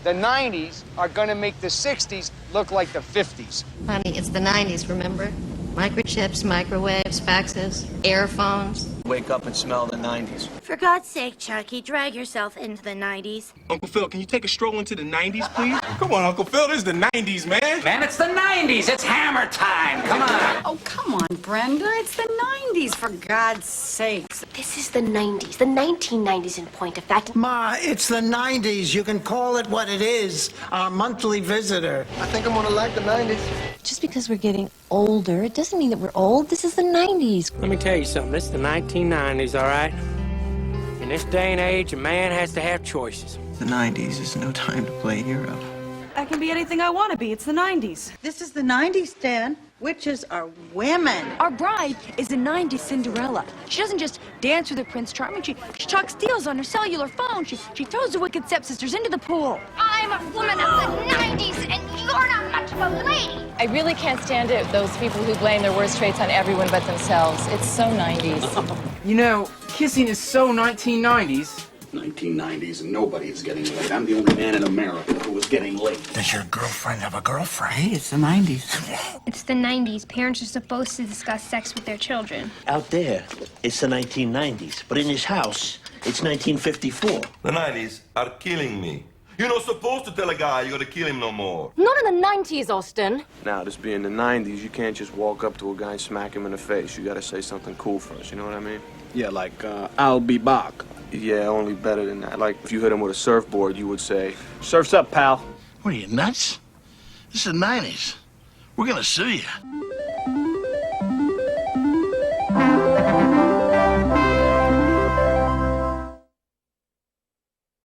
The 90s are gonna make the 60s look like the 50s. Honey, it's the 90s, remember? Microchips, microwaves, faxes, airphones. Wake up and smell the 90s. For God's sake, Chucky, drag yourself into the 90s. Uncle Phil, can you take a stroll into the 90s, please? Come on, Uncle Phil, this is the 90s, man. Man, it's the 90s. It's hammer time. Come on. Oh, come on, Brenda. It's the 90s, for God's sakes. This is the 90s, the 1990s in point of fact. Ma, it's the 90s. You can call it what it is. Our monthly visitor. I think I'm gonna like the 90s. Just because we're getting older, it doesn't mean that we're old. This is the 90s. Let me tell you something. This is the 1990s, all right? In this day and age, a man has to have choices. The 90s is no time to play hero. I can be anything I want to be. It's the 90s. This is the 90s, Dan. Witches are women. Our bride is a 90s Cinderella. She doesn't just dance with her Prince Charming. She chalks deals on her cellular phone. She throws the wicked stepsisters into the pool. I'm a woman of the 90s, and you're not much of a lady. I really can't stand it, those people who blame their worst traits on everyone but themselves. It's so 90s. You know, kissing is so 1990s. 1990s, and nobody is getting laid. I'm the only man in America who was getting laid. Does your girlfriend have a girlfriend? Hey, it's the 90s. It's the 90s. Parents are supposed to discuss sex with their children. Out there, it's the 1990s. But in his house, it's 1954. The 90s are killing me. You're not supposed to tell a guy you're gonna kill him no more. Not in the 90s, Austin. Now, this being the 90s, you can't just walk up to a guy and smack him in the face. You gotta say something cool first, you know what I mean? Yeah, like, I'll be back. Yeah, only better than that. Like, if you hit him with a surfboard, you would say, "Surf's up, pal." What are you, nuts? This is the 90s. We're gonna sue you.